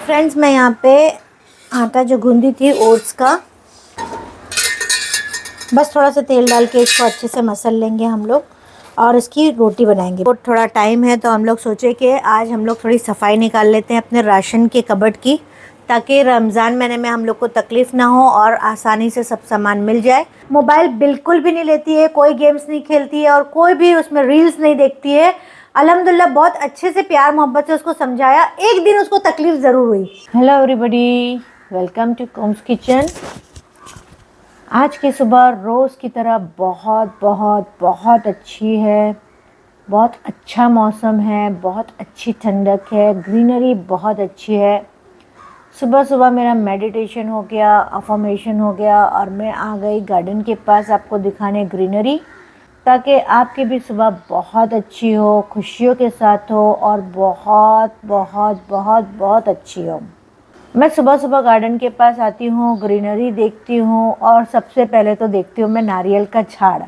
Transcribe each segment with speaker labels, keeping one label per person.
Speaker 1: Friends, मैं यहाँ पे आटा जो गूंदी थी ओट्स का, बस थोड़ा सा तेल डाल के इसको अच्छे से मसल लेंगे हम लोग और इसकी रोटी बनाएंगे। तो थोड़ा टाइम है तो हम लोग सोचे कि आज हम लोग थोड़ी सफाई निकाल लेते हैं अपने राशन के कबर्ड की, ताकि रमज़ान महीने में हम लोग को तकलीफ़ ना हो और आसानी से सब सामान मिल जाए। मोबाइल बिल्कुल भी नहीं लेती है, कोई गेम्स नहीं खेलती है और कोई भी उसमें रील्स नहीं देखती है। अल्हम्दुलिल्लाह बहुत अच्छे से प्यार मोहब्बत से उसको समझाया, एक दिन उसको तकलीफ़ ज़रूर हुई। Hello everybody, welcome to Kom's Kitchen. आज की सुबह रोज़ की तरह बहुत बहुत बहुत अच्छी है। बहुत अच्छा मौसम है, बहुत अच्छी ठंडक है, ग्रीनरी बहुत अच्छी है। सुबह सुबह मेरा मेडिटेशन हो गया, अफर्मेशन हो गया और मैं आ गई गार्डन के पास आपको दिखाने ग्रीनरी, ताकि आपकी भी सुबह बहुत अच्छी हो, खुशियों के साथ हो और बहुत बहुत बहुत बहुत अच्छी हो। मैं सुबह सुबह गार्डन के पास आती हूँ, ग्रीनरी देखती हूँ और सबसे पहले तो देखती हूँ मैं नारियल का झाड़,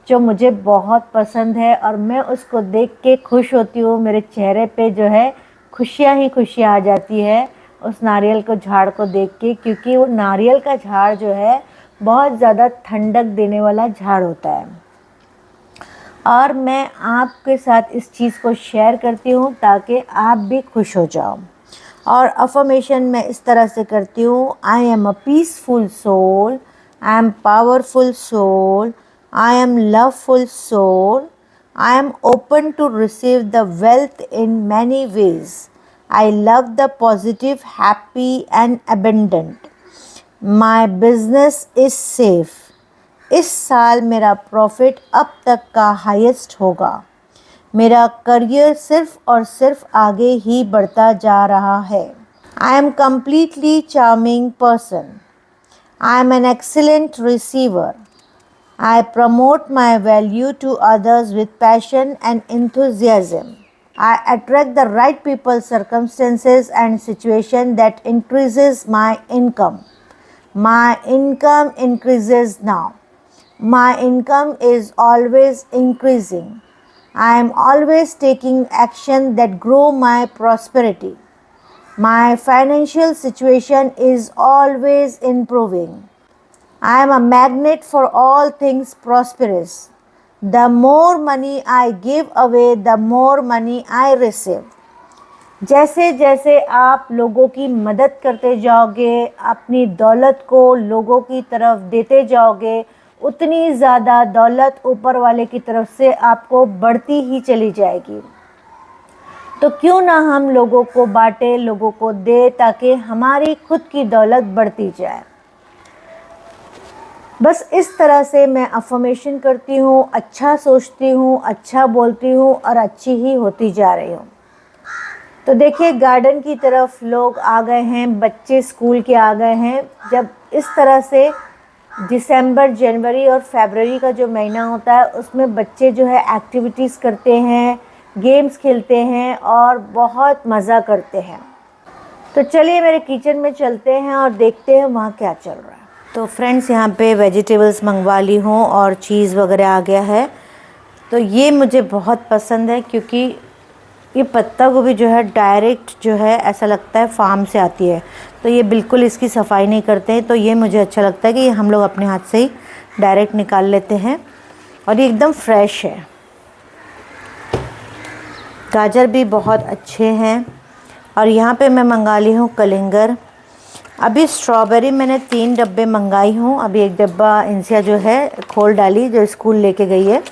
Speaker 1: जो मुझे बहुत पसंद है और मैं उसको देख के खुश होती हूँ। मेरे चेहरे पे जो है खुशियाँ ही खुशियाँ आ जाती है उस नारियल को झाड़ को देख के, क्योंकि वो नारियल का झाड़ जो है बहुत ज़्यादा ठंडक देने वाला झाड़ होता है। और मैं आपके साथ इस चीज़ को शेयर करती हूँ ताकि आप भी खुश हो जाओ। और अफर्मेशन मैं इस तरह से करती हूँ, I am a peaceful soul, I am powerful soul, I am loveful soul, I am open to receive the wealth in many ways, I love the positive, happy and abundant, my business is safe, इस साल मेरा profit अब तक का highest होगा, मेरा career सिर्फ और सिर्फ आगे ही बढ़ता जा रहा है। I am completely charming person, I am an excellent receiver, I promote my value to others with passion and enthusiasm, I attract the right people, circumstances and situation that increases my income. My income increases now. My income is always increasing. I am always taking action that grow my prosperity. My financial situation is always improving. I am a magnet for all things prosperous. The more money I give away, the more money I receive. जैसे जैसे आप लोगों की मदद करते जाओगे, अपनी दौलत को लोगों की तरफ देते जाओगे, उतनी ज़्यादा दौलत ऊपर वाले की तरफ से आपको बढ़ती ही चली जाएगी। तो क्यों ना हम लोगों को बांटे, लोगों को दे, ताकि हमारी खुद की दौलत बढ़ती जाए। बस इस तरह से मैं अफर्मेशन करती हूँ, अच्छा सोचती हूँ, अच्छा बोलती हूँ और अच्छी ही होती जा रही हूँ। तो देखिए, गार्डन की तरफ लोग आ गए हैं, बच्चे स्कूल के आ गए हैं। जब इस तरह से दिसंबर, जनवरी और फरवरी का जो महीना होता है, उसमें बच्चे जो है एक्टिविटीज़ करते हैं, गेम्स खेलते हैं और बहुत मज़ा करते हैं। तो चलिए मेरे किचन में चलते हैं और देखते हैं वहाँ क्या चल रहा है। तो फ्रेंड्स, यहाँ पे वेजिटेबल्स मंगवा ली हूँ और चीज़ वगैरह आ गया है। तो ये मुझे बहुत पसंद है, क्योंकि ये पत्ता गोभी जो है डायरेक्ट जो है ऐसा लगता है फार्म से आती है। तो ये बिल्कुल इसकी सफाई नहीं करते हैं, तो ये मुझे अच्छा लगता है कि ये हम लोग अपने हाथ से ही डायरेक्ट निकाल लेते हैं और ये एकदम फ्रेश है। गाजर भी बहुत अच्छे हैं। और यहाँ पे मैं मंगा ली हूँ कलिंगर। अभी स्ट्रॉबेरी मैंने 3 डब्बे मंगाई हूँ। अभी एक डब्बा इंसिया जो है खोल डाली, जो स्कूल लेके गई है।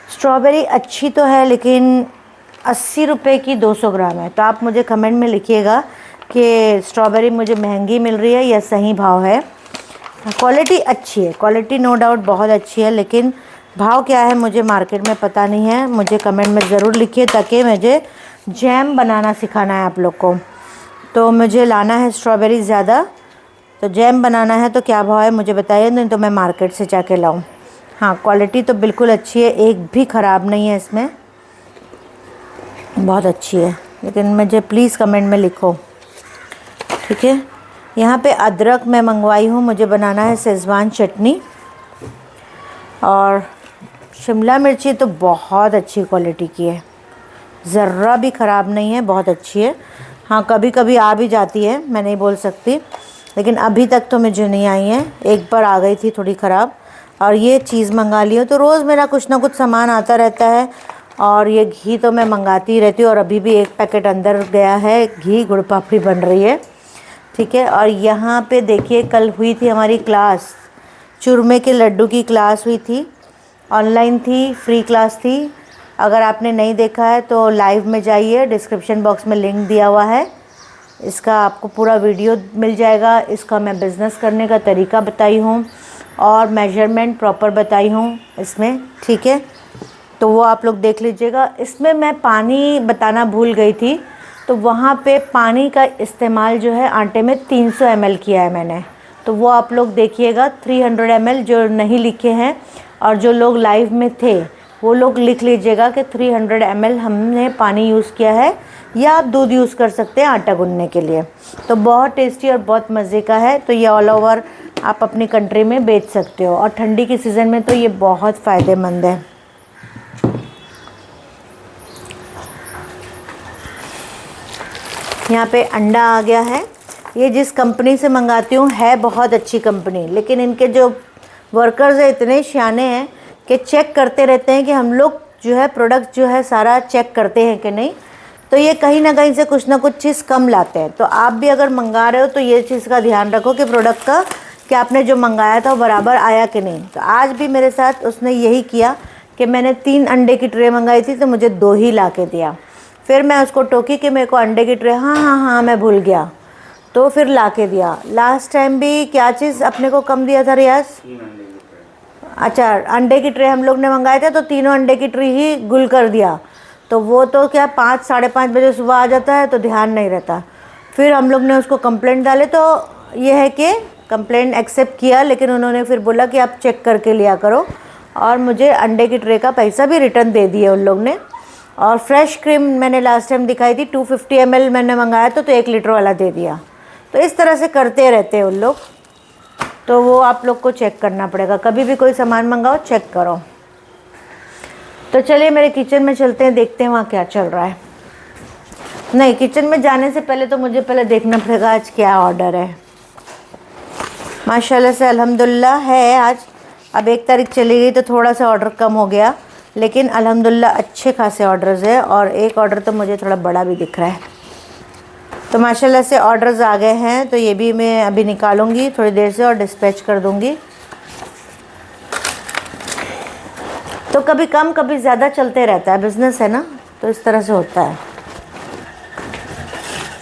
Speaker 1: स्ट्रॉबेरी अच्छी तो है, लेकिन 80 रुपये की 200 ग्राम है। तो आप मुझे कमेंट में लिखिएगा कि स्ट्रॉबेरी मुझे महंगी मिल रही है या सही भाव है। क्वालिटी अच्छी है, क्वालिटी नो डाउट बहुत अच्छी है, लेकिन भाव क्या है मुझे मार्केट में पता नहीं है। मुझे कमेंट में ज़रूर लिखिए, ताकि मुझे जैम बनाना सिखाना है आप लोग को। तो मुझे लाना है स्ट्रॉबेरी ज़्यादा, तो जैम बनाना है। तो क्या भाव है मुझे बताइए, नहीं तो मैं मार्केट से जाके लाऊं। हाँ, क्वालिटी तो बिल्कुल अच्छी है, एक भी ख़राब नहीं है इसमें, बहुत अच्छी है। लेकिन मुझे प्लीज़ कमेंट में लिखो, ठीक है। यहाँ पे अदरक मैं मंगवाई हूँ, मुझे बनाना है शेज़वान चटनी। और शिमला मिर्ची तो बहुत अच्छी क्वालिटी की है, ज़र्रा भी ख़राब नहीं है, बहुत अच्छी है। हाँ कभी कभी आ भी जाती है, मैं नहीं बोल सकती, लेकिन अभी तक तो मुझे नहीं आई है। एक बार आ गई थी थोड़ी ख़राब। और ये चीज़ मंगा ली हो तो रोज़ मेरा कुछ ना कुछ सामान आता रहता है। और ये घी तो मैं मंगाती ही रहती हूँ, और अभी भी एक पैकेट अंदर गया है घी, गुड़ पापड़ी बन रही है, ठीक है। और यहाँ पे देखिए कल हुई थी हमारी क्लास, चूरमे के लड्डू की क्लास हुई थी, ऑनलाइन थी, फ्री क्लास थी। अगर आपने नहीं देखा है तो लाइव में जाइए, डिस्क्रिप्शन बॉक्स में लिंक दिया हुआ है, इसका आपको पूरा वीडियो मिल जाएगा। इसका मैं बिज़नेस करने का तरीका बताई हूँ और मेजरमेंट प्रॉपर बताई हूँ इसमें, ठीक है। तो वो आप लोग देख लीजिएगा। इसमें मैं पानी बताना भूल गई थी, तो वहाँ पे पानी का इस्तेमाल जो है आटे में 300 ml किया है मैंने, तो वो आप लोग देखिएगा। 300 ml जो नहीं लिखे हैं और जो लोग लाइव में थे वो लोग लिख लीजिएगा कि 300 ml हमने पानी यूज़ किया है, या आप दूध यूज़ कर सकते हैं आटा गूंदने के लिए। तो बहुत टेस्टी और बहुत मज़े का है। तो ये ऑल ओवर आप अपनी कंट्री में बेच सकते हो, और ठंडी के सीज़न में तो ये बहुत फ़ायदेमंद है। यहाँ पे अंडा आ गया है। ये जिस कंपनी से मंगाती हूँ है बहुत अच्छी कंपनी, लेकिन इनके जो वर्कर्स हैं इतने शाने हैं कि चेक करते रहते हैं कि हम लोग जो है प्रोडक्ट जो है सारा चेक करते हैं कि नहीं। तो ये कहीं ना कहीं से कुछ ना कुछ चीज़ कम लाते हैं। तो आप भी अगर मंगा रहे हो तो ये चीज़ का ध्यान रखो कि प्रोडक्ट का कि आपने जो मंगाया था वो बराबर आया कि नहीं। तो आज भी मेरे साथ उसने यही किया कि मैंने 3 अंडे की ट्रे मंगाई थी तो मुझे 2 ही ला के दिया। फिर मैं उसको टोकी कि मेरे को अंडे की ट्रे, हाँ हाँ हाँ मैं भूल गया, तो फिर ला के दिया। लास्ट टाइम भी क्या चीज़ अपने को कम दिया था रियाज? अच्छा, अंडे की ट्रे हम लोग ने मंगाए थे तो तीनों अंडे की ट्रे ही गुल कर दिया। तो वो तो क्या 5 साढ़े 5 बजे सुबह आ जाता है तो ध्यान नहीं रहता। फिर हम लोग ने उसको कंप्लेंट डाले, तो ये है कि कंप्लेंट एक्सेप्ट किया, लेकिन उन्होंने फिर बोला कि आप चेक करके लिया करो, और मुझे अंडे की ट्रे का पैसा भी रिटर्न दे दिया उन लोग ने। और फ्रेश क्रीम मैंने लास्ट टाइम दिखाई थी 250 ml मैंने मंगाया तो 1 लीटर वाला दे दिया। तो इस तरह से करते रहते हैं उन लोग, तो वो आप लोग को चेक करना पड़ेगा। कभी भी कोई सामान मंगाओ चेक करो। तो चलिए मेरे किचन में चलते हैं, देखते हैं वहाँ क्या चल रहा है। नहीं, किचन में जाने से पहले तो मुझे पहले देखना पड़ेगा आज क्या ऑर्डर है। माशाल्लाह से अल्हम्दुलिल्लाह है आज। अब 1 तारीख चली गई तो थोड़ा सा ऑर्डर कम हो गया, लेकिन अल्हम्दुलिल्लाह अच्छे खासे ऑर्डर्स है, और एक ऑर्डर तो मुझे थोड़ा बड़ा भी दिख रहा है। तो माशाल्लाह से ऑर्डर्स आ गए हैं, तो ये भी मैं अभी निकालूंगी थोड़ी देर से और डिस्पैच कर दूंगी। तो कभी कम कभी ज़्यादा चलते रहता है, बिज़नेस है ना, तो इस तरह से होता है।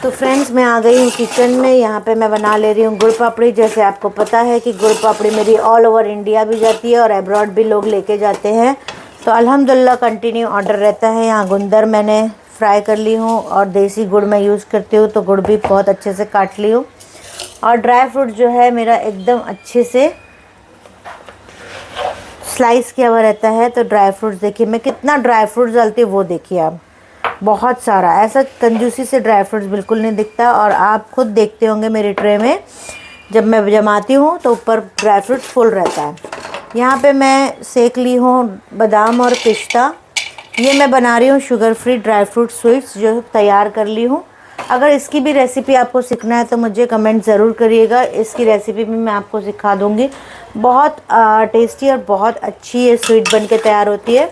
Speaker 1: तो फ्रेंड्स मैं आ गई हूँ किचन में। यहाँ पे मैं बना ले रही हूँ गुड़ पापड़ी। जैसे आपको पता है कि गुड़ पापड़ी मेरी ऑल ओवर इंडिया भी जाती है और अब्रॉड भी लोग लेके जाते हैं, तो अल्हम्दुलिल्लाह कंटिन्यू ऑर्डर रहता है। यहाँ गुंदर मैंने फ्राई कर ली हूँ, और देसी गुड़ मैं यूज़ करती हूँ तो गुड़ भी बहुत अच्छे से काट ली हूँ। और ड्राई फ्रूट जो है मेरा एकदम अच्छे से स्लाइस किया हुआ रहता है। तो ड्राई फ्रूट्स देखिए मैं कितना ड्राई फ्रूट्स डालती हूँ, वो देखिए आप, बहुत सारा। ऐसा कंजूसी से ड्राई फ्रूट्स बिल्कुल नहीं दिखता, और आप खुद देखते होंगे मेरी ट्रे में जब मैं जमाती हूँ तो ऊपर ड्राई फ्रूट फुल रहता है। यहाँ पे मैं सेक ली हूँ बादाम और पिस्ता। ये मैं बना रही हूँ sugar free dry fruit sweets जो तैयार कर ली हूँ। अगर इसकी भी रेसिपी आपको सीखना है तो मुझे कमेंट ज़रूर करिएगा, इसकी रेसिपी भी मैं आपको सिखा दूँगी। बहुत टेस्टी और बहुत अच्छी ये स्वीट बन के तैयार होती है।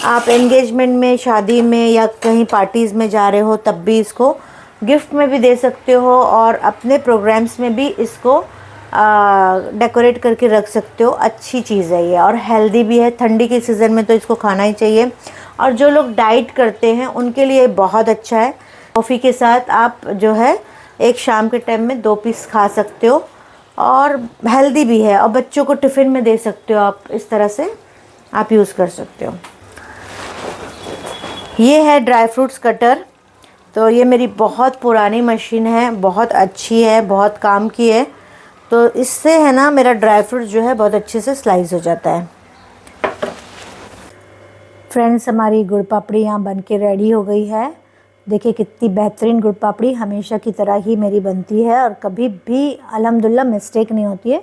Speaker 1: आप एंगेजमेंट में, शादी में, या कहीं पार्टीज़ में जा रहे हो तब भी इसको गिफ्ट में भी दे सकते हो, और अपने प्रोग्राम्स में भी इसको डेकोरेट करके रख सकते हो। अच्छी चीज़ है ये, और हेल्दी भी है। ठंडी के सीज़न में तो इसको खाना ही चाहिए, और जो लोग डाइट करते हैं उनके लिए बहुत अच्छा है। कॉफ़ी के साथ आप जो है एक शाम के टाइम में 2 पीस खा सकते हो, और हेल्दी भी है, और बच्चों को टिफ़िन में दे सकते हो आप। इस तरह से आप यूज़ कर सकते हो। ये है ड्राई फ्रूट्स कटर। तो ये मेरी बहुत पुरानी मशीन है, बहुत अच्छी है, बहुत काम की है। तो इससे है ना मेरा ड्राई फ्रूट जो है बहुत अच्छे से स्लाइस हो जाता है। फ्रेंड्स हमारी गुड़ पापड़ी यहाँ बन के रेडी हो गई है। देखिए कितनी बेहतरीन गुड़ पापड़ी हमेशा की तरह ही मेरी बनती है, और कभी भी अल्हम्दुलिल्लाह मिस्टेक नहीं होती है।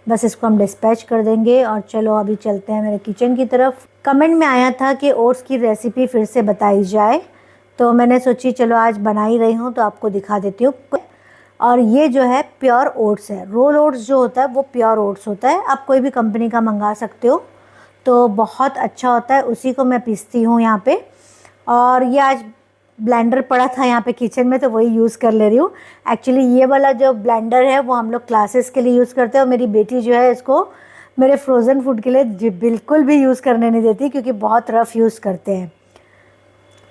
Speaker 1: बस इसको हम डिस्पैच कर देंगे। और चलो अभी चलते हैं मेरे किचन की तरफ। कमेंट में आया था कि ओट्स की रेसिपी फिर से बताई जाए, तो मैंने सोची चलो आज बना ही रही हूँ तो आपको दिखा देती हूँ। और ये जो है प्योर ओट्स है, रोल ओट्स जो होता है वो प्योर ओट्स होता है, आप कोई भी कंपनी का मंगा सकते हो, तो बहुत अच्छा होता है, उसी को मैं पीसती हूँ यहाँ पे। और ये आज ब्लेंडर पड़ा था यहाँ पे किचन में तो वही यूज़ कर ले रही हूँ। एक्चुअली ये वाला जो ब्लेंडर है वो हम लोग क्लासेस के लिए यूज़ करते हैं, और मेरी बेटी जो है इसको मेरे फ्रोज़न फूड के लिए बिल्कुल भी यूज़ करने नहीं देती, क्योंकि बहुत रफ़ यूज़ करते हैं।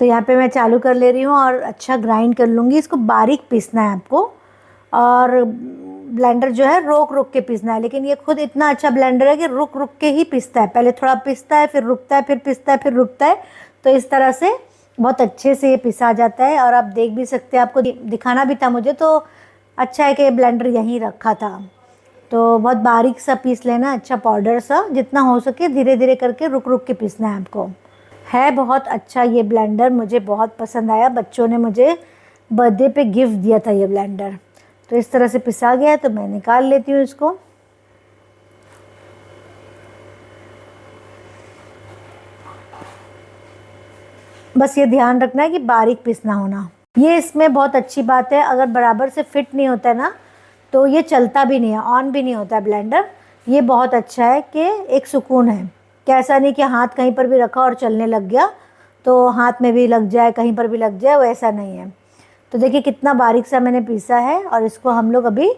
Speaker 1: तो यहाँ पे मैं चालू कर ले रही हूँ और अच्छा ग्राइंड कर लूँगी। इसको बारीक पीसना है आपको, और ब्लेंडर जो है रोक रोक के पीसना है, लेकिन ये खुद इतना अच्छा ब्लेंडर है कि रुक रुक के ही पीसता है, पहले थोड़ा पीसता है फिर रुकता है फिर पीसता है फिर रुकता है, तो इस तरह से बहुत अच्छे से ये पिसा जाता है। और आप देख भी सकते हैं, आपको दिखाना भी था मुझे, तो अच्छा है कि ये ब्लेंडर यहीं रखा था। तो बहुत बारीक सा पीस लेना, अच्छा पाउडर सा, जितना हो सके धीरे धीरे करके रुक रुक के पीसना है आपको। है बहुत अच्छा ये ब्लेंडर, मुझे बहुत पसंद आया, बच्चों ने मुझे बर्थडे पे गिफ्ट दिया था ये ब्लेंडर। तो इस तरह से पिसा गया है, तो मैं निकाल लेती हूँ इसको। बस ये ध्यान रखना है कि बारीक पीसना होना, ये इसमें बहुत अच्छी बात है। अगर बराबर से फिट नहीं होता है ना तो ये चलता भी नहीं है, ऑन भी नहीं होता है ब्लेंडर। ये बहुत अच्छा है कि एक सुकून है कि ऐसा नहीं कि हाथ कहीं पर भी रखा और चलने लग गया तो हाथ में भी लग जाए, कहीं पर भी लग जाए, वैसा नहीं है। तो देखिए कितना बारीक सा मैंने पीसा है, और इसको हम लोग अभी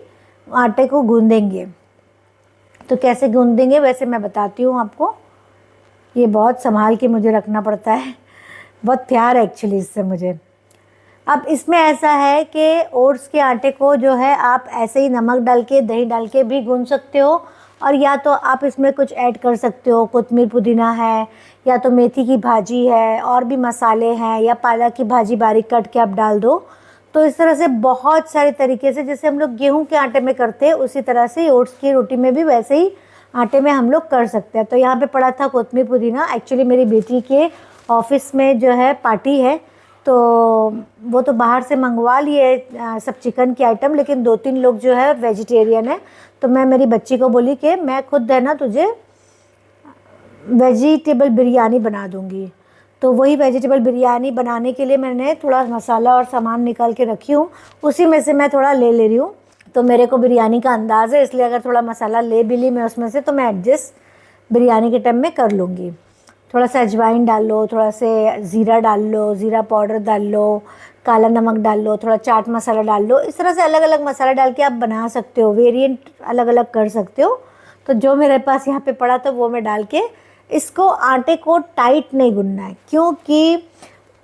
Speaker 1: आटे को गूंदेंगे। तो कैसे गूंदेंगे वैसे मैं बताती हूँ आपको, ये बहुत संभाल के मुझे रखना पड़ता है, बहुत प्यार है एक्चुअली इससे मुझे। अब इसमें ऐसा है कि ओट्स के आटे को जो है आप ऐसे ही नमक डाल के दही डाल के भी गूंद सकते हो, और या तो आप इसमें कुछ ऐड कर सकते हो, कोतमीर पुदीना है, या तो मेथी की भाजी है, और भी मसाले हैं, या पालक की भाजी बारीक काट के आप डाल दो। तो इस तरह से बहुत सारे तरीके से, जैसे हम लोग गेहूं के आटे में करते हैं उसी तरह से ओट्स की रोटी में भी वैसे ही आटे में हम लोग कर सकते हैं। तो यहाँ पे पड़ा था कोतमीर पुदीना, एक्चुअली मेरी बेटी के ऑफिस में जो है पार्टी है, तो वो तो बाहर से मंगवा लिए सब चिकन की आइटम, लेकिन 2-3 लोग जो है वेजिटेरियन है। तो मैं मेरी बच्ची को बोली कि मैं खुद है ना तुझे वेजिटेबल बिरयानी बना दूंगी। तो वही वेजिटेबल बिरयानी बनाने के लिए मैंने थोड़ा मसाला और सामान निकाल के रखी हूँ, उसी में से मैं थोड़ा ले रही हूँ। तो मेरे को बिरयानी का अंदाज़ है, इसलिए अगर थोड़ा मसाला ले भी ली मैं उसमें से, तो मैं एडजस्ट बिरयानी के टाइम में कर लूँगी। थोड़ा सा अजवाइन डाल लो, थोड़ा से ज़ीरा डाल लो, ज़ीरा पाउडर डाल लो, काला नमक डाल लो, थोड़ा चाट मसाला डाल लो। इस तरह से अलग अलग मसाला डाल के आप बना सकते हो, वेरिएंट अलग अलग कर सकते हो। तो जो मेरे पास यहाँ पे पड़ा था वो मैं डाल के, इसको आटे को टाइट नहीं गूंदना है, क्योंकि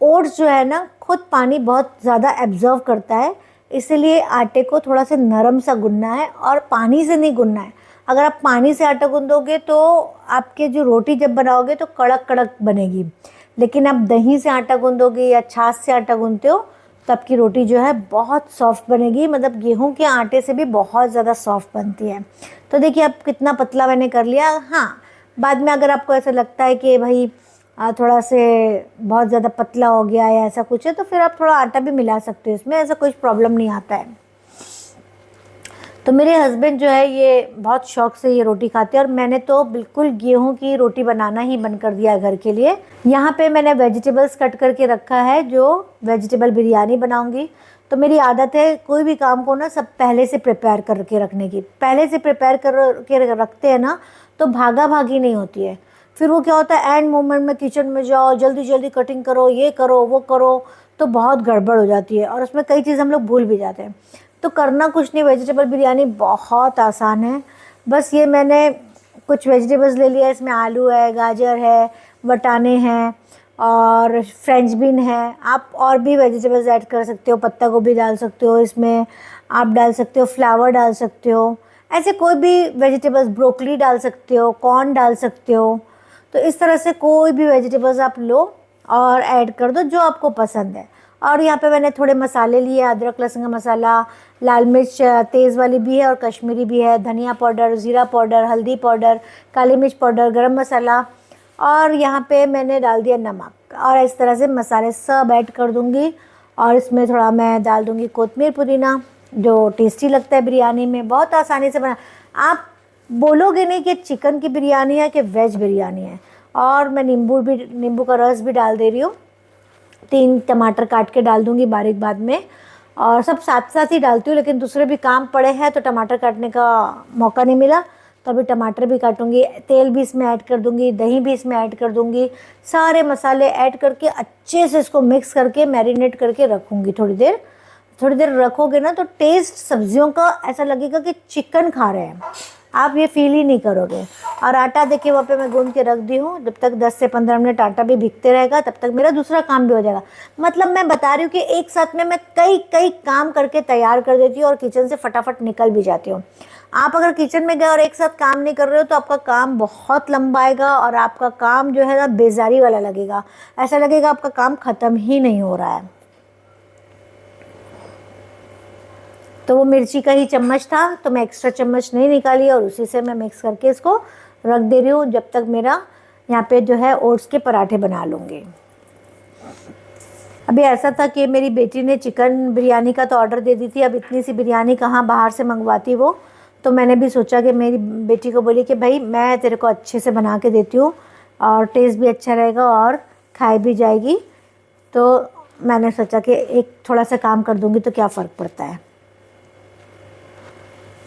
Speaker 1: ओट्स जो है ना खुद पानी बहुत ज़्यादा एब्जॉर्व करता है, इसीलिए आटे को थोड़ा सा नरम सा गूंदना है, और पानी से नहीं गूंदना है। अगर आप पानी से आटा गूंदोगे तो आपके जो रोटी जब बनाओगे तो कड़क कड़क बनेगी, लेकिन आप दही से आटा गूंदोगे या छाछ से आटा गूंदते हो तो आपकी रोटी जो है बहुत सॉफ्ट बनेगी, मतलब गेहूं के आटे से भी बहुत ज़्यादा सॉफ्ट बनती है। तो देखिए अब कितना पतला मैंने कर लिया। हाँ, बाद में अगर आपको ऐसा लगता है कि भाई थोड़ा से बहुत ज़्यादा पतला हो गया या ऐसा कुछ है, तो फिर आप थोड़ा आटा भी मिला सकते हो इसमें, ऐसा कुछ प्रॉब्लम नहीं आता है। तो मेरे हस्बैंड जो है ये बहुत शौक से ये रोटी खाते हैं, और मैंने तो बिल्कुल गेहूं की रोटी बनाना ही बंद कर दिया घर के लिए। यहाँ पे मैंने वेजिटेबल्स कट करके रखा है, जो वेजिटेबल बिरयानी बनाऊंगी। तो मेरी आदत है कोई भी काम को ना सब पहले से प्रिपेयर करके रखने की, पहले से प्रिपेयर करके रखते हैं ना तो भागा भागी नहीं होती है। फिर वो क्या होता है, एंड मोमेंट में किचन में जाओ, जल्दी जल्दी कटिंग करो, ये करो वो करो, तो बहुत गड़बड़ हो जाती है, और उसमें कई चीज़ हम लोग भूल भी जाते हैं। तो करना कुछ नहीं, वेजिटेबल बिरयानी बहुत आसान है। बस ये मैंने कुछ वेजिटेबल्स ले लिया, इसमें आलू है, गाजर है, वटाने हैं, और फ्रेंच बीन है। आप और भी वेजिटेबल्स ऐड कर सकते हो, पत्ता गोभी डाल सकते हो इसमें, आप डाल सकते हो फ्लावर डाल सकते हो, ऐसे कोई भी वेजिटेबल्स, ब्रोकली डाल सकते हो, कॉर्न डाल सकते हो। तो इस तरह से कोई भी वेजिटेबल्स आप लो और ऐड कर दो जो आपको पसंद है। और यहाँ पे मैंने थोड़े मसाले लिए, अदरक लहसुन का मसाला, लाल मिर्च तेज़ वाली भी है और कश्मीरी भी है, धनिया पाउडर, ज़ीरा पाउडर, हल्दी पाउडर, काली मिर्च पाउडर, गरम मसाला, और यहाँ पे मैंने डाल दिया नमक। और इस तरह से मसाले सब ऐड कर दूँगी, और इसमें थोड़ा मैं डाल दूँगी कोतमीर पुदीना, जो टेस्टी लगता है बिरयानी में। बहुत आसानी से बना, आप बोलोगे नहीं कि चिकन की बिरयानी है कि वेज बिरयानी है। और मैं नींबू का रस भी डाल दे रही हूँ, 3 टमाटर काट के डाल दूँगी बारीक बाद में, और सब साथ साथ ही डालती हूँ, लेकिन दूसरे भी काम पड़े हैं तो टमाटर काटने का मौका नहीं मिला, तो अभी टमाटर भी काटूंगी, तेल भी इसमें ऐड कर दूंगी, दही भी इसमें ऐड कर दूंगी, सारे मसाले ऐड करके अच्छे से इसको मिक्स करके मैरिनेट करके रखूंगी थोड़ी देर रखोगे ना तो टेस्ट सब्जियों का ऐसा लगेगा कि चिकन खा रहे हैं, आप ये फील ही नहीं करोगे। और आटा देखिए वहाँ पे मैं गूंद के रख दी हूँ, जब तक 10 से 15 मिनट आटा भी भीगते रहेगा तब तक मेरा दूसरा काम भी हो जाएगा। मतलब मैं बता रही हूँ कि एक साथ में मैं कई काम करके तैयार कर देती हूँ और किचन से फटाफट निकल भी जाती हूँ। आप अगर किचन में गए और एक साथ काम नहीं कर रहे हो तो आपका काम बहुत लंबा आएगा और आपका काम जो है ना बेजारी वाला लगेगा, ऐसा लगेगा आपका काम ख़त्म ही नहीं हो रहा है। तो वो मिर्ची का ही चम्मच था तो मैं एक्स्ट्रा चम्मच नहीं निकाली और उसी से मैं मिक्स करके इसको रख दे रही हूँ जब तक मेरा यहाँ पे जो है ओट्स के पराठे बना लूँगी। अभी ऐसा था कि मेरी बेटी ने चिकन बिरयानी का तो ऑर्डर दे दी थी, अब इतनी सी बिरयानी कहाँ बाहर से मंगवाती वो, तो मैंने भी सोचा कि मेरी बेटी को बोली कि भाई मैं तेरे को अच्छे से बना के देती हूँ और टेस्ट भी अच्छा रहेगा और खाई भी जाएगी, तो मैंने सोचा कि एक थोड़ा सा काम कर दूँगी तो क्या फ़र्क पड़ता है।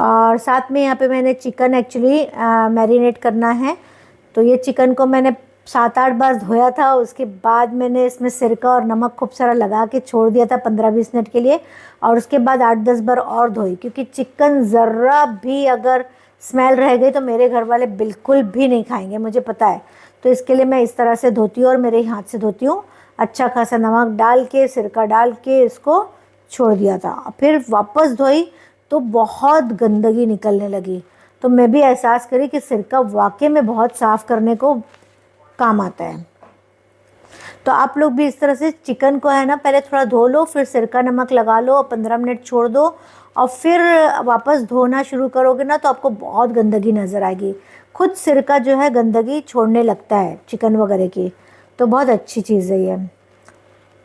Speaker 1: और साथ में यहाँ पे मैंने चिकन एक्चुअली मैरिनेट करना है, तो ये चिकन को मैंने 7-8 बार धोया था, उसके बाद मैंने इसमें सिरका और नमक खूब सारा लगा के छोड़ दिया था 15-20 मिनट के लिए, और उसके बाद 8-10 बार और धोई, क्योंकि चिकन ज़रा भी अगर स्मेल रह गई तो मेरे घर वाले बिल्कुल भी नहीं खाएंगे, मुझे पता है। तो इसके लिए मैं इस तरह से धोती हूँ और मेरे हाथ से धोती हूँ, अच्छा खासा नमक डाल के सिरका डाल के इसको छोड़ दिया था। फिर वापस धोई तो बहुत गंदगी निकलने लगी, तो मैं भी एहसास करी कि सिरका वाकई में बहुत साफ़ करने को काम आता है। तो आप लोग भी इस तरह से चिकन को है ना पहले थोड़ा धो लो, फिर सिरका नमक लगा लो, 15 मिनट छोड़ दो और फिर वापस धोना शुरू करोगे ना तो आपको बहुत गंदगी नज़र आएगी। खुद सिरका जो है गंदगी छोड़ने लगता है चिकन वगैरह की, तो बहुत अच्छी चीज़ है ये।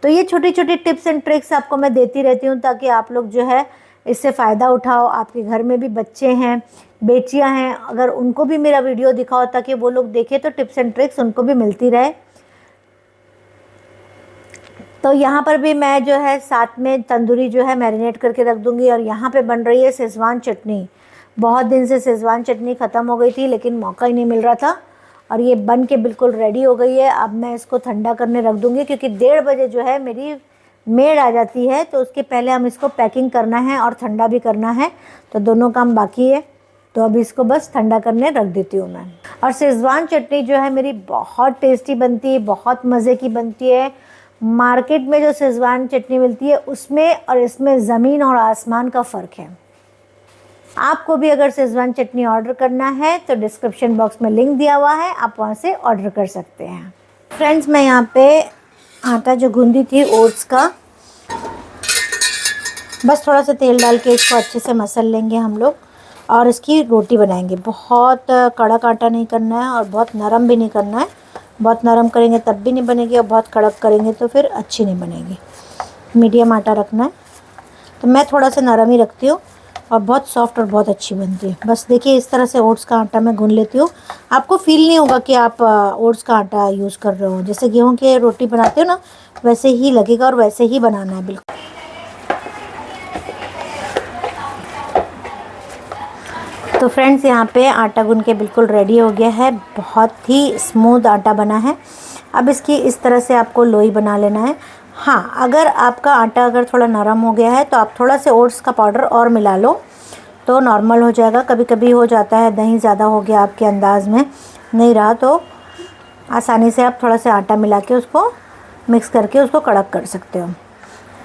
Speaker 1: तो ये छोटी छोटी टिप्स एंड ट्रिक्स आपको मैं देती रहती हूँ ताकि आप लोग जो है इससे फ़ायदा उठाओ। आपके घर में भी बच्चे हैं, बेटियां हैं, अगर उनको भी मेरा वीडियो दिखाओ ताकि वो लोग देखें तो टिप्स एंड ट्रिक्स उनको भी मिलती रहे। तो यहाँ पर भी मैं जो है साथ में तंदूरी जो है मैरिनेट करके रख दूँगी, और यहाँ पे बन रही है शेज़वान चटनी। बहुत दिन से शेज़वान चटनी ख़त्म हो गई थी लेकिन मौका ही नहीं मिल रहा था, और ये बन के बिल्कुल रेडी हो गई है। अब मैं इसको ठंडा करने रख दूँगी क्योंकि 1:30 बजे जो है मेरी मेड आ जाती है, तो उसके पहले हम इसको पैकिंग करना है और ठंडा भी करना है, तो दोनों काम बाकी है। तो अभी इसको बस ठंडा करने रख देती हूँ मैं। और शेज़वान चटनी जो है मेरी बहुत टेस्टी बनती है, बहुत मज़े की बनती है। मार्केट में जो शेज़वान चटनी मिलती है उसमें और इसमें ज़मीन और आसमान का फ़र्क है। आपको भी अगर शेज़वान चटनी ऑर्डर करना है तो डिस्क्रिप्शन बॉक्स में लिंक दिया हुआ है, आप वहाँ से ऑर्डर कर सकते हैं। फ्रेंड्स, मैं यहाँ पे आटा जो गूंदी थी ओट्स का, बस थोड़ा सा तेल डाल के इसको अच्छे से मसल लेंगे हम लोग और इसकी रोटी बनाएंगे। बहुत कड़क आटा नहीं करना है और बहुत नरम भी नहीं करना है। बहुत नरम करेंगे तब भी नहीं बनेगी और बहुत कड़क करेंगे तो फिर अच्छी नहीं बनेगी। मीडियम आटा रखना है, तो मैं थोड़ा सा नरम ही रखती हूँ और बहुत सॉफ्ट और बहुत अच्छी बनती है। बस देखिए इस तरह से ओट्स का आटा मैं गूंद लेती हूँ। आपको फील नहीं होगा कि आप ओट्स का आटा यूज़ कर रहे हो, जैसे गेहूं के रोटी बनाते हो ना वैसे ही लगेगा और वैसे ही बनाना है बिल्कुल। तो फ्रेंड्स, यहाँ पे आटा गूंद के बिल्कुल रेडी हो गया है, बहुत ही स्मूथ आटा बना है। अब इसकी इस तरह से आपको लोई बना लेना है। हाँ, अगर आपका आटा अगर थोड़ा नरम हो गया है तो आप थोड़ा से ओट्स का पाउडर और मिला लो तो नॉर्मल हो जाएगा। कभी कभी हो जाता है दही ज़्यादा हो गया आपके अंदाज़ में नहीं रहा, तो आसानी से आप थोड़ा सा आटा मिला के उसको मिक्स करके उसको कड़क कर सकते हो।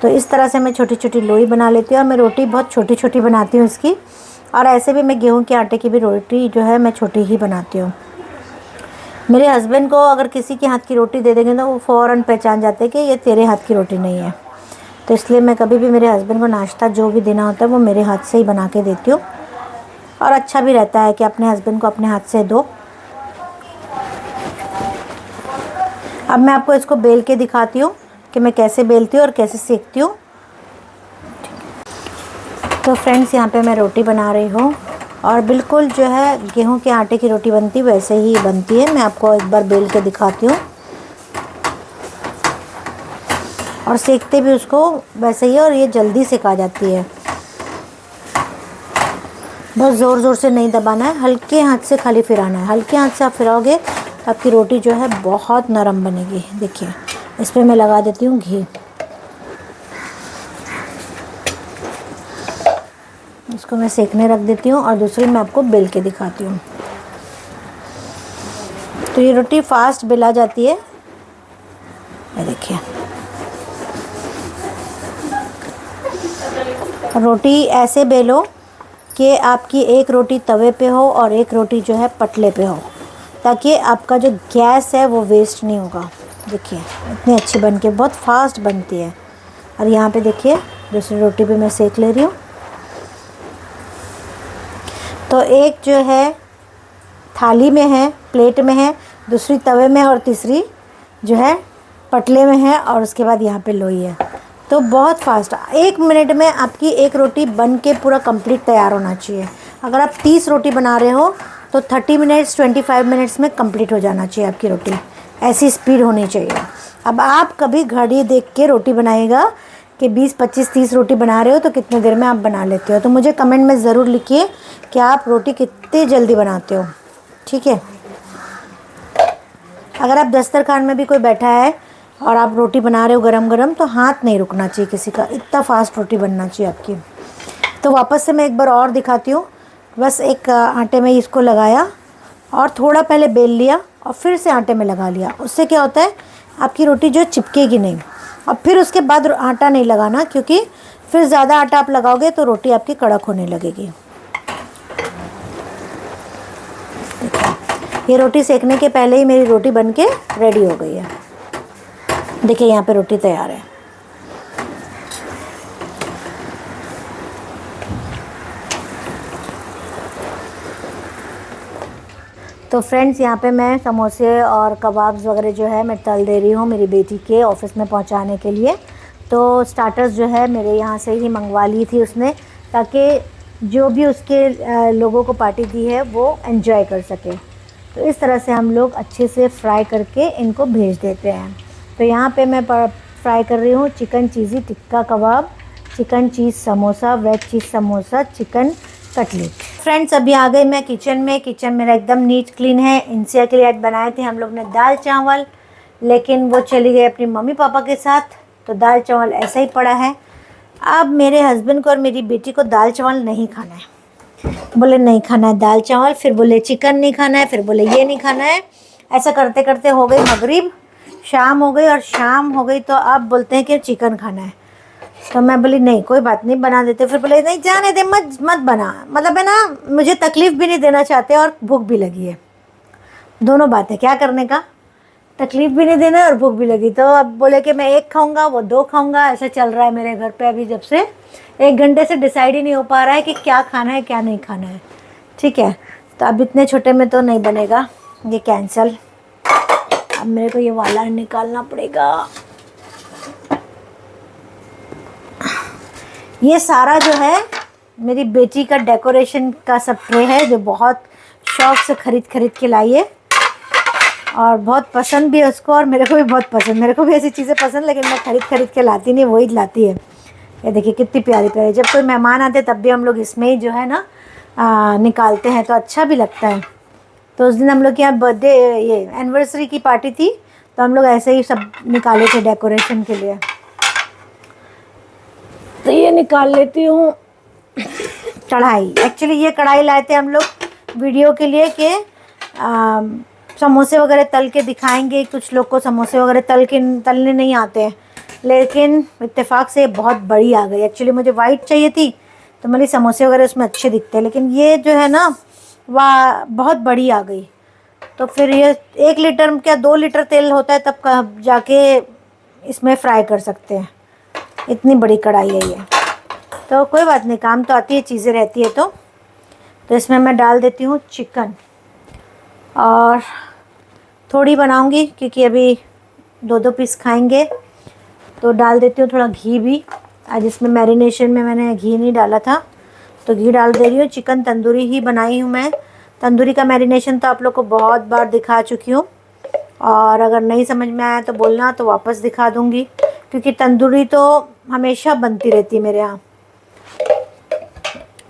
Speaker 1: तो इस तरह से मैं छोटी छोटी लोई बना लेती हूँ और मैं रोटी बहुत छोटी छोटी बनाती हूँ इसकी, और ऐसे भी मैं गेहूं के आटे की भी रोटी जो है मैं छोटी ही बनाती हूँ। मेरे हस्बैंड को अगर किसी के हाथ की रोटी दे देंगे तो वो फ़ौरन पहचान जाते हैं कि ये तेरे हाथ की रोटी नहीं है। तो इसलिए मैं कभी भी मेरे हस्बैंड को नाश्ता जो भी देना होता है वो मेरे हाथ से ही बना के देती हूँ, और अच्छा भी रहता है कि अपने हस्बैंड को अपने हाथ से दो। अब मैं आपको इसको बेल के दिखाती हूँ कि मैं कैसे बेलती हूँ और कैसे सेकती हूँ। तो फ्रेंड्स, यहाँ पे मैं रोटी बना रही हूँ और बिल्कुल जो है गेहूं के आटे की रोटी बनती वैसे ही बनती है। मैं आपको एक बार बेल के दिखाती हूँ। और सेकते भी उसको वैसे ही है, और ये जल्दी सेका जाती है। बस ज़ोर ज़ोर से नहीं दबाना है, हल्के हाथ से खाली फिराना है। हल्के हाथ से आप फिराओगे तो आपकी रोटी जो है बहुत नरम बनेगी। देखिए इस पर मैं लगा देती हूँ घी। इसको मैं सेकने रख देती हूँ और दूसरी मैं आपको बेल के दिखाती हूँ। तो ये रोटी फास्ट बेला जाती है। ये देखिए रोटी ऐसे बेलो कि आपकी एक रोटी तवे पे हो और एक रोटी जो है पटले पे हो, ताकि आपका जो गैस है वो वेस्ट नहीं होगा। देखिए इतनी अच्छी बन के बहुत फास्ट बनती है। और यहाँ पे देखिए दूसरी रोटी भी मैं सेक ले रही हूँ। तो एक जो है थाली में है, प्लेट में है, दूसरी तवे में, और तीसरी जो है पटले में है, और उसके बाद यहाँ पे लोई है। तो बहुत फास्ट 1 मिनट में आपकी एक रोटी बन के पूरा कंप्लीट तैयार होना चाहिए। अगर आप 30 रोटी बना रहे हो तो 30 मिनट्स 25 मिनट्स में कंप्लीट हो जाना चाहिए आपकी रोटी। ऐसी स्पीड होनी चाहिए। अब आप कभी घड़ी देख के रोटी बनाइएगा कि 20, 25, 30 रोटी बना रहे हो तो कितने देर में आप बना लेते हो। तो मुझे कमेंट में ज़रूर लिखिए कि आप रोटी कितनी जल्दी बनाते हो, ठीक है। अगर आप दस्तरखान में भी कोई बैठा है और आप रोटी बना रहे हो गरम गरम, तो हाथ नहीं रुकना चाहिए किसी का, इतना फास्ट रोटी बनना चाहिए आपकी। तो वापस से मैं एक बार और दिखाती हूँ। बस एक आटे में इसको लगाया और थोड़ा पहले बेल लिया और फिर से आटे में लगा लिया। उससे क्या होता है आपकी रोटी जो चिपकेगी नहीं। और फिर उसके बाद आटा नहीं लगाना, क्योंकि फिर ज़्यादा आटा आप लगाओगे तो रोटी आपकी कड़क होने लगेगी। ये रोटी सेकने के पहले ही मेरी रोटी बन के रेडी हो गई है। देखिए यहाँ पे रोटी तैयार है। तो फ्रेंड्स यहाँ पे मैं समोसे और कबाब्स वगैरह जो है मैं तल दे रही हूँ मेरी बेटी के ऑफिस में पहुँचाने के लिए। तो स्टार्टर्स जो है मेरे यहाँ से ही मंगवा ली थी उसने, ताकि जो भी उसके लोगों को पार्टी दी है वो एंजॉय कर सके। तो इस तरह से हम लोग अच्छे से फ्राई करके इनको भेज देते हैं। तो यहाँ पे मैं फ्राई कर रही हूँ चिकन चीज़ी टिक्का कबाब, चिकन चीज़ समोसा, वेज चीज़ समोसा, चिकन कटलेट। फ्रेंड्स अभी आ गई मैं किचन में। किचन मेरा एकदम नीट क्लीन है। इंसिया के लिए आज बनाए थे हम लोग ने दाल चावल, लेकिन वो चली गई अपनी मम्मी पापा के साथ, तो दाल चावल ऐसा ही पड़ा है। अब मेरे हस्बैंड को और मेरी बेटी को दाल चावल नहीं खाना है। बोले नहीं खाना है दाल चावल, फिर बोले चिकन नहीं खाना है, फिर बोले ये नहीं खाना है। ऐसा करते करते हो गई मगरिब, शाम हो गई, और शाम हो गई तो अब बोलते हैं कि चिकन खाना है। तो मैं बोली नहीं कोई बात नहीं बना देते। फिर बोले नहीं जाने दे, मत बना, मतलब है ना, मुझे तकलीफ़ भी नहीं देना चाहते और भूख भी लगी है। दोनों बातें, क्या करने का, तकलीफ़ भी नहीं देना और भूख भी लगी। तो अब बोले कि मैं 1 खाऊंगा, वो 2 खाऊंगा। ऐसा चल रहा है मेरे घर पे अभी, जब से 1 घंटे से डिसाइड ही नहीं हो पा रहा है कि क्या खाना है क्या नहीं खाना है, ठीक है। तो अब इतने छोटे में तो नहीं बनेगा, ये कैंसल। अब मेरे को ये वाला निकालना पड़ेगा। ये सारा जो है मेरी बेटी का डेकोरेशन का सब ट्रे है, जो बहुत शौक से खरीद के लाई है, और बहुत पसंद भी है उसको, और मेरे को भी बहुत पसंद। मेरे को भी ऐसी चीज़ें पसंद, लेकिन मैं खरीद के लाती नहीं, वही लाती है। ये देखिए कितनी प्यारी प्यारी। जब कोई मेहमान आते तब भी हम लोग इसमें ही जो है ना निकालते हैं, तो अच्छा भी लगता है। तो उस दिन हम लोग के यहाँ बर्थडे, ये एनिवर्सरी की पार्टी थी, तो हम लोग ऐसे ही सब निकाले थे डेकोरेशन के लिए। तो ये निकाल लेती हूँ कढ़ाई। एक्चुअली ये कढ़ाई लाए थे हम लोग वीडियो के लिए कि समोसे वगैरह तल के दिखाएंगे। कुछ लोग को समोसे वगैरह तलने नहीं आते हैं, लेकिन इत्तेफाक से बहुत बड़ी आ गई। एक्चुअली मुझे वाइट चाहिए थी, तो मेरे समोसे वगैरह उसमें अच्छे दिखते हैं, लेकिन ये जो है ना वह बहुत बड़ी आ गई। तो फिर ये 1 लीटर क्या 2 लीटर तेल होता है तब जाके इसमें फ्राई कर सकते हैं। इतनी बड़ी कढ़ाई है ये। तो कोई बात नहीं, काम तो आती है, चीज़ें रहती है। तो इसमें मैं डाल देती हूँ चिकन, और थोड़ी बनाऊंगी क्योंकि अभी 2-2 पीस खाएंगे, तो डाल देती हूँ थोड़ा घी भी। आज इसमें मैरिनेशन में मैंने घी नहीं डाला था, तो घी डाल दे रही हूँ। चिकन तंदूरी ही बनाई हूँ मैं। तंदूरी का मैरिनेशन तो आप लोग को बहुत बार दिखा चुकी हूँ, और अगर नहीं समझ में आया तो बोलना, तो वापस दिखा दूँगी। क्योंकि तंदूरी तो हमेशा बनती रहती है मेरे यहाँ।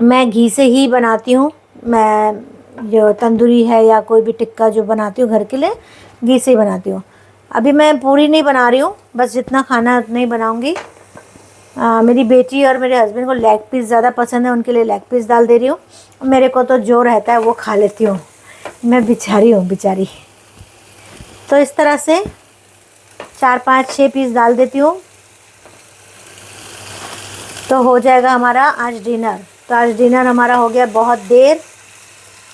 Speaker 1: मैं घी से ही बनाती हूँ। मैं जो तंदूरी है या कोई भी टिक्का जो बनाती हूँ घर के लिए, घी से ही बनाती हूँ। अभी मैं पूरी नहीं बना रही हूँ, बस जितना खाना है उतना ही बनाऊँगी। मेरी बेटी और मेरे हस्बैंड को लेग पीस ज़्यादा पसंद है, उनके लिए लेग पीस डाल दे रही हूँ। मेरे को तो जो रहता है वो खा लेती हूँ, मैं बेचारी हूँ बेचारी। तो इस तरह से 4 5 6 पीस डाल देती हूँ, तो हो जाएगा हमारा आज डिनर। तो आज डिनर हमारा हो गया बहुत देर,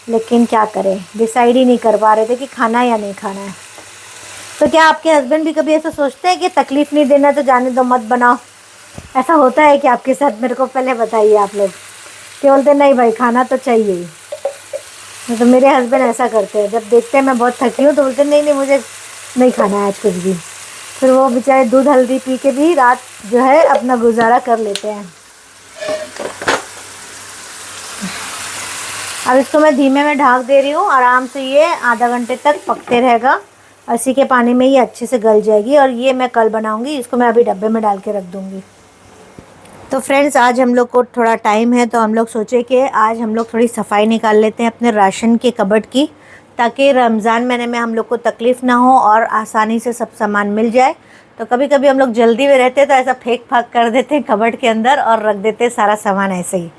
Speaker 1: लेकिन क्या करें, डिसाइड ही नहीं कर पा रहे थे कि खाना है या नहीं खाना है। तो क्या आपके हस्बैंड भी कभी ऐसा सोचते हैं कि तकलीफ़ नहीं देना तो जाने दो, मत बनाओ? ऐसा होता है कि आपके साथ? मेरे को पहले बताइए आप लोग। कि बोलते नहीं भाई खाना तो चाहिए ही। तो मेरे हस्बैंड ऐसा करते हैं, जब देखते हैं मैं बहुत थकी हूँ तो बोलते नहीं नहीं मुझे नहीं खाना है आज कुछ भी। फिर वो बेचारे दूध हल्दी पी के भी रात जो है अपना गुजारा कर लेते हैं। अब इसको मैं धीमे में ढक दे रही हूँ, आराम से ये आधा घंटे तक पकते रहेगा। इसी के पानी में ये अच्छे से गल जाएगी और ये मैं कल बनाऊँगी। इसको मैं अभी डब्बे में डाल के रख दूँगी। तो फ्रेंड्स आज हम लोग को थोड़ा टाइम है, तो हम लोग सोचे कि आज हम लोग थोड़ी सफाई निकाल लेते हैं अपने राशन के कबर्ड की, ताकि रमज़ान महीने में हम लोग को तकलीफ़ ना हो और आसानी से सब सामान मिल जाए। तो कभी कभी हम लोग जल्दी में रहते हैं तो ऐसा फेंक फाक कर देते हैं कबर्ड के अंदर और रख देते हैं सारा सामान ऐसे ही।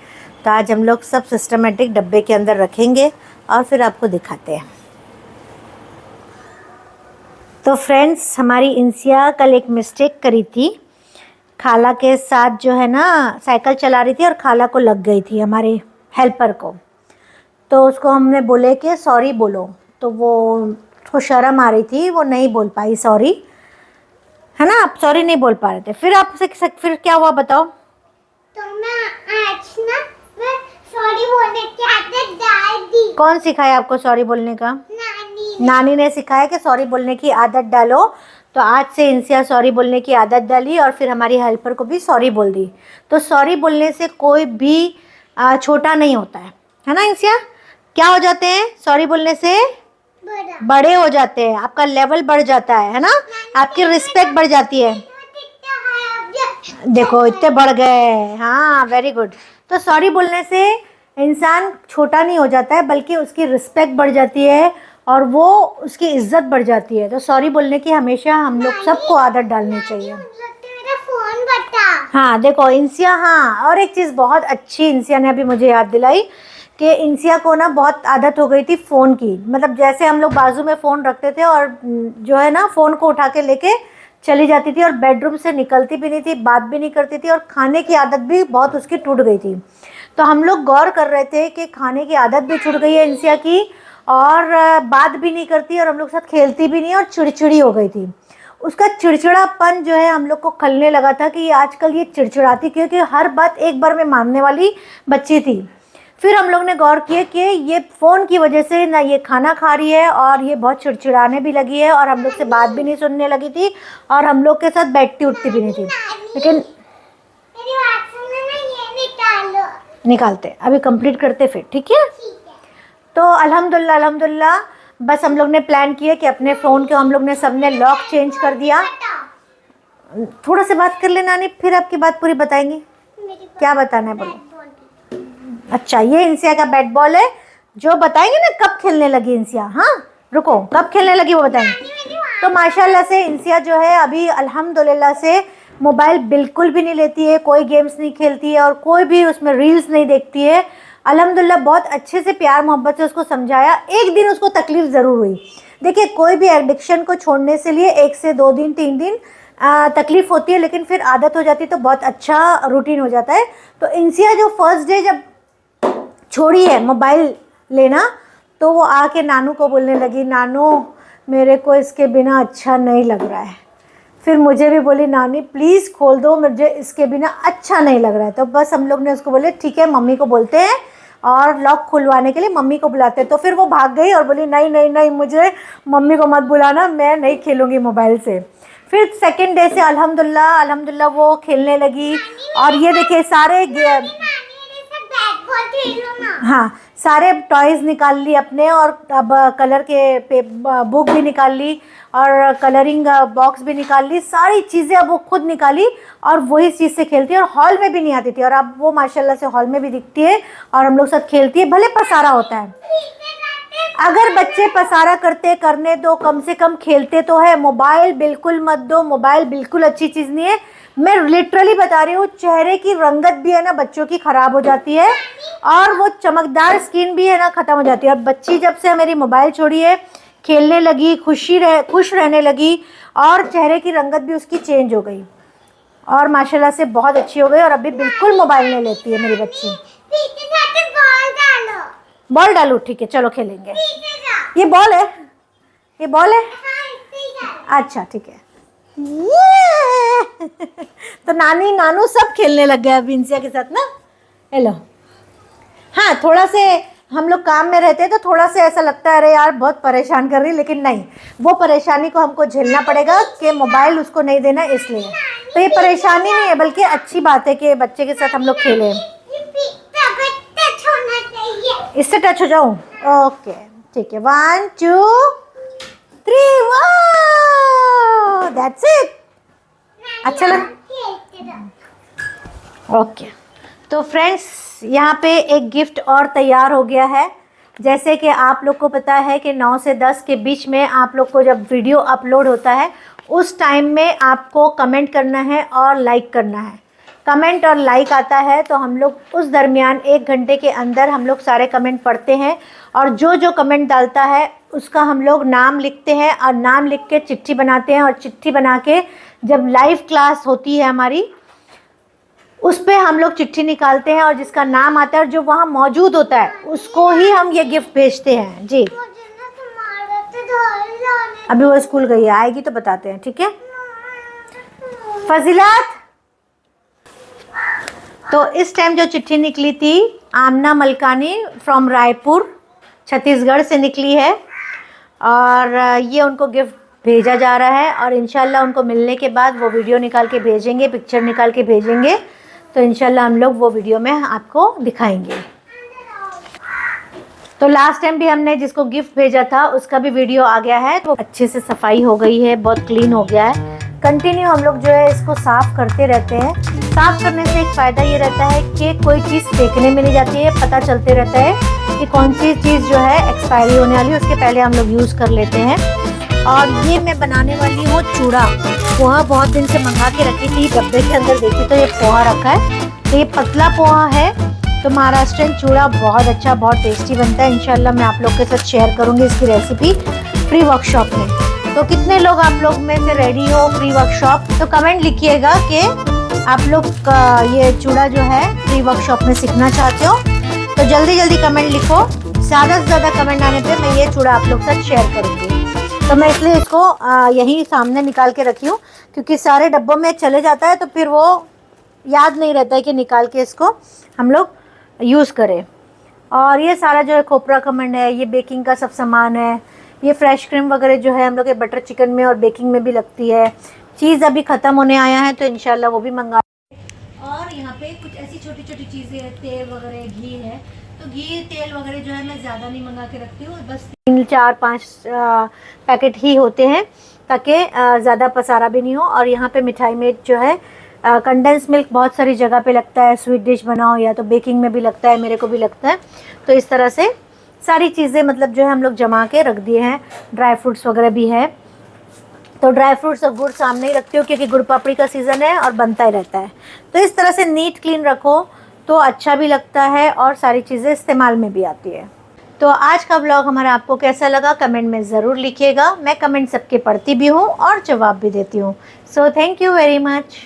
Speaker 1: तो आज हम लोग सब सिस्टमेटिक डब्बे के अंदर रखेंगे और फिर आपको दिखाते हैं। तो फ्रेंड्स हमारी इंसिया कल एक मिस्टेक करी थी, खाला के साथ जो है ना साइकिल चला रही थी और खाला को लग गई थी हमारे हेल्पर को। तो उसको हमने बोले कि सॉरी बोलो, तो वो उसको शर्म आ रही थी, वो नहीं बोल पाई सॉरी, है ना? आप सॉरी नहीं बोल पा रहे थे। फिर आपसे फिर क्या हुआ बताओ?
Speaker 2: तो मैं आज ना मैं सॉरी बोलने की आदत डाल दी।
Speaker 1: कौन सिखाया आपको सॉरी बोलने का? नानी ने सिखाया कि सॉरी बोलने की आदत डालो। तो आज से इंसिया सॉरी बोलने की आदत डाली और फिर हमारी हेल्पर को भी सॉरी बोल दी। तो सॉरी बोलने से कोई भी छोटा नहीं होता है ना इंसिया? क्या हो जाते हैं सॉरी बोलने से? बड़े हो जाते हैं, आपका लेवल बढ़ जाता है ना? आपकी रिस्पेक्ट बढ़ जाती है। देखो इतने बढ़ गए, हाँ वेरी गुड। तो सॉरी बोलने से इंसान छोटा नहीं हो जाता है, बल्कि उसकी रिस्पेक्ट बढ़ जाती है और वो उसकी इज्जत बढ़ जाती है। तो सॉरी बोलने की हमेशा हम लोग सबको आदत डालनी चाहिए।
Speaker 2: मेरा फोन बता।
Speaker 1: हाँ देखो इंसिया, हाँ और एक चीज़ बहुत अच्छी इंसिया ने अभी मुझे याद दिलाई कि इंसिया को ना बहुत आदत हो गई थी फ़ोन की। मतलब जैसे हम लोग बाजू में फ़ोन रखते थे और जो है ना फ़ोन को उठा के लेके चली जाती थी और बेडरूम से निकलती भी नहीं थी, बात भी नहीं करती थी और खाने की आदत भी बहुत उसकी टूट गई थी। तो हम लोग गौर कर रहे थे कि खाने की आदत भी छूट गई है इंसिया की और बात भी नहीं करती और हम लोग साथ खेलती भी नहीं और चिड़चिड़ी हो गई थी। उसका चिड़चिड़ापन जो है हम लोग को खलने लगा था कि आजकल ये चिड़चिड़ाती, क्योंकि हर बात एक बार में मानने वाली बच्ची थी। फिर हम लोग ने गौर किया कि ये फ़ोन की वजह से ना ये खाना खा रही है और ये बहुत चिड़चिड़ाने भी लगी है और हम लोग से बात भी नहीं सुनने लगी थी और हम लोग के साथ बैठती उठती भी नहीं थी। लेकिन
Speaker 2: मेरी बात सुनो ना, ये निकालो।
Speaker 1: निकालते अभी कंप्लीट करते फिर, ठीक है? तो अल्हम्दुलिल्लाह अल्हम्दुलिल्लाह बस हम लोग ने प्लान किया कि अपने फ़ोन के हम लोग ने सबने लॉक चेंज कर दिया। थोड़ा से बात कर लेना नहीं, फिर आपकी बात पूरी बताएंगी। क्या बताना है बोलो? अच्छा ये इंसिया का बैट बॉल है, जो बताएंगे ना कब खेलने लगी इंसिया। हाँ रुको, कब खेलने लगी वो बताएंगे। तो माशाल्लाह से इंसिया जो है अभी अल्हम्दुलिल्लाह से मोबाइल बिल्कुल भी नहीं लेती है, कोई गेम्स नहीं खेलती है और कोई भी उसमें रील्स नहीं देखती है। अल्हम्दुलिल्लाह बहुत अच्छे से प्यार मोहब्बत से उसको समझाया। एक दिन उसको तकलीफ़ ज़रूर हुई। देखिए कोई भी एडिक्शन को छोड़ने से लिए 1 से 2 दिन 3 दिन तकलीफ़ होती है, लेकिन फिर आदत हो जाती है तो बहुत अच्छा रूटीन हो जाता है। तो इंसिया जो फर्स्ट डे जब छोड़ी है मोबाइल लेना, तो वो आके नानू को बोलने लगी, नानू मेरे को इसके बिना अच्छा नहीं लग रहा है। फिर मुझे भी बोली, नानी प्लीज़ खोल दो, मुझे इसके बिना अच्छा नहीं लग रहा है। तो बस हम लोग ने उसको बोले ठीक है मम्मी को बोलते हैं और लॉक खुलवाने के लिए मम्मी को बुलाते हैं। तो फिर वो भाग गई और बोली नहीं नहीं नहीं, मुझे मम्मी को मत बुलाना, मैं नहीं खेलूँगी मोबाइल से। फिर सेकेंड डे से अल्हम्दुलिल्लाह अल्हम्दुलिल्लाह वो खेलने लगी और ये देखिए सारे
Speaker 2: बॉल खेलो ना।
Speaker 1: हाँ, सारे टॉयज निकाल ली अपने, और अब कलर के बुक भी निकाल ली और कलरिंग बॉक्स भी निकाल ली, सारी चीज़ें अब वो खुद निकाली और वही चीज़ से खेलती है। और हॉल में भी नहीं आती थी और अब वो माशाल्लाह से हॉल में भी दिखती है और हम लोग साथ खेलती है। भले पसारा होता है, अगर बच्चे पसारा करने दो, कम से कम खेलते तो है। मोबाइल बिल्कुल मत दो, मोबाइल बिल्कुल अच्छी चीज़ नहीं है। मैं लिटरली बता रही हूँ, चेहरे की रंगत भी है ना बच्चों की ख़राब हो जाती है और वो चमकदार स्किन भी है ना ख़त्म हो जाती है। और बच्ची जब से मेरी मोबाइल छोड़ी है, खेलने लगी, खुश रहने लगी और चेहरे की रंगत भी उसकी चेंज हो गई और माशाल्लाह से बहुत अच्छी हो गई और अभी बिल्कुल मोबाइल नहीं लेती है मेरी बच्ची।
Speaker 2: पीछे जाके बॉल डालो।
Speaker 1: बॉल डालू? ठीक है, चलो खेलेंगे।
Speaker 2: पीछे जा।
Speaker 1: ये बॉल है, ये बॉल है।
Speaker 2: हाँ, इससे डालो।
Speaker 1: अच्छा ठीक है। तो नानी नानू सब खेलने लग गए अभी इंसिया के साथ ना। हेलो। हाँ, थोड़ा से हम लोग काम में रहते हैं तो थोड़ा से ऐसा लगता है अरे यार बहुत परेशान कर रही, लेकिन नहीं, वो परेशानी को हमको झेलना पड़ेगा कि मोबाइल उसको नहीं देना, इसलिए। तो ये परेशानी नहीं है बल्कि अच्छी बात है कि बच्चे के साथ हम लोग खेलें।
Speaker 2: टच होना चाहिए।
Speaker 1: इससे टच हो जाऊं? ओके ठीक है, 1 2 3 वाह, दैट्स इट। अच्छा लगा? ओके। तो फ्रेंड्स, यहाँ पे एक गिफ्ट और तैयार हो गया है। जैसे कि आप लोग को पता है कि 9 से 10 के बीच में आप लोग को जब वीडियो अपलोड होता है उस टाइम में आपको कमेंट करना है और लाइक करना है। कमेंट और लाइक आता है तो हम लोग उस दरमियान 1 घंटे के अंदर हम लोग सारे कमेंट पढ़ते हैं और जो जो कमेंट डालता है उसका हम लोग नाम लिखते हैं और नाम लिख के चिट्ठी बनाते हैं और चिट्ठी बना के जब लाइव क्लास होती है हमारी उस पे हम लोग चिट्ठी निकालते हैं और जिसका नाम आता है और जो वहाँ मौजूद होता है उसको ही हम ये गिफ्ट भेजते हैं। जी, अभी वो स्कूल गई है, आएगी तो बताते हैं, ठीक है। फजीलत, तो इस टाइम जो चिट्ठी निकली थी आमना मलकानी फ्रॉम रायपुर छत्तीसगढ़ से निकली है और ये उनको गिफ्ट भेजा जा रहा है और इंशाल्लाह उनको मिलने के बाद वो वीडियो निकाल के भेजेंगे, पिक्चर निकाल के भेजेंगे, तो इंशाल्लाह हम लोग वो वीडियो में आपको दिखाएंगे। तो लास्ट टाइम भी हमने जिसको गिफ्ट भेजा था उसका भी वीडियो आ गया है, तो अच्छे से सफाई हो गई है, बहुत क्लीन हो गया है। कंटिन्यू हम लोग जो है इसको साफ़ करते रहते हैं। साफ़ करने से एक फ़ायदा ये रहता है कि कोई चीज़ देखने में नहीं जाती है, पता चलते रहता है कि कौन सी चीज़ जो है एक्सपायरी होने वाली है, उसके पहले हम लोग यूज़ कर लेते हैं। और ये मैं बनाने वाली हूँ चूड़ा। पोहा बहुत दिन से मंगा के रखी थी, डब्बे के अंदर देखी तो ये पोहा रखा है। तो ये पतला पोहा है, तो महाराष्ट्रियन चूड़ा बहुत अच्छा, बहुत टेस्टी बनता है। इंशाल्लाह मैं आप लोग के साथ शेयर करूँगी इसकी रेसिपी फ्री वर्कशॉप में। तो कितने लोग आप लोग में से रेडी हो फ्री वर्कशॉप, तो कमेंट लिखिएगा कि आप लोग ये चूड़ा जो है फ्री वर्कशॉप में सीखना चाहते हो, तो जल्दी जल्दी कमेंट लिखो। ज़्यादा से ज़्यादा कमेंट आने पे मैं ये चूड़ा आप लोग के साथ शेयर करूँगी। तो मैं इसलिए इसको यहीं सामने निकाल के रखी हूँ, क्योंकि सारे डब्बों में चले जाता है तो फिर वो याद नहीं रहता है कि निकाल के इसको हम लोग यूज़ करें। और ये सारा जो है खोपरा खमंड है, ये बेकिंग का सब सामान है, ये फ्रेश क्रीम वगैरह जो है हम लोग के बटर चिकन में और बेकिंग में भी लगती है। चीज़ अभी ख़त्म होने आया है तो इंशाल्लाह वो भी मंगा। और यहाँ पे कुछ ऐसी छोटी छोटी चीज़ें हैं, तेल वगैरह, घी है, तो घी तेल वगैरह जो है मैं ज़्यादा नहीं मंगा के रखती हूँ, बस 3 4 5 पैकेट ही होते हैं ताकि ज़्यादा पसारा भी नहीं हो। और यहाँ पे मिठाई में जो है कंडेंस मिल्क बहुत सारी जगह पे लगता है, स्वीट डिश बनाओ या तो बेकिंग में भी लगता है, मेरे को भी लगता है। तो इस तरह से सारी चीज़ें मतलब जो है हम लोग जमा के रख दिए हैं। ड्राई फ्रूट्स वगैरह भी है, तो ड्राई फ्रूट्स और गुड़ सामने ही रखती हूँ क्योंकि गुड़ पापड़ी का सीज़न है और बनता ही रहता है। तो इस तरह से नीट क्लीन रखो तो अच्छा भी लगता है और सारी चीज़ें इस्तेमाल में भी आती है। तो आज का व्लॉग हमारा आपको कैसा लगा कमेंट में ज़रूर लिखिएगा। मैं कमेंट सबके पढ़ती भी हूँ और जवाब भी देती हूँ। So thank you very much.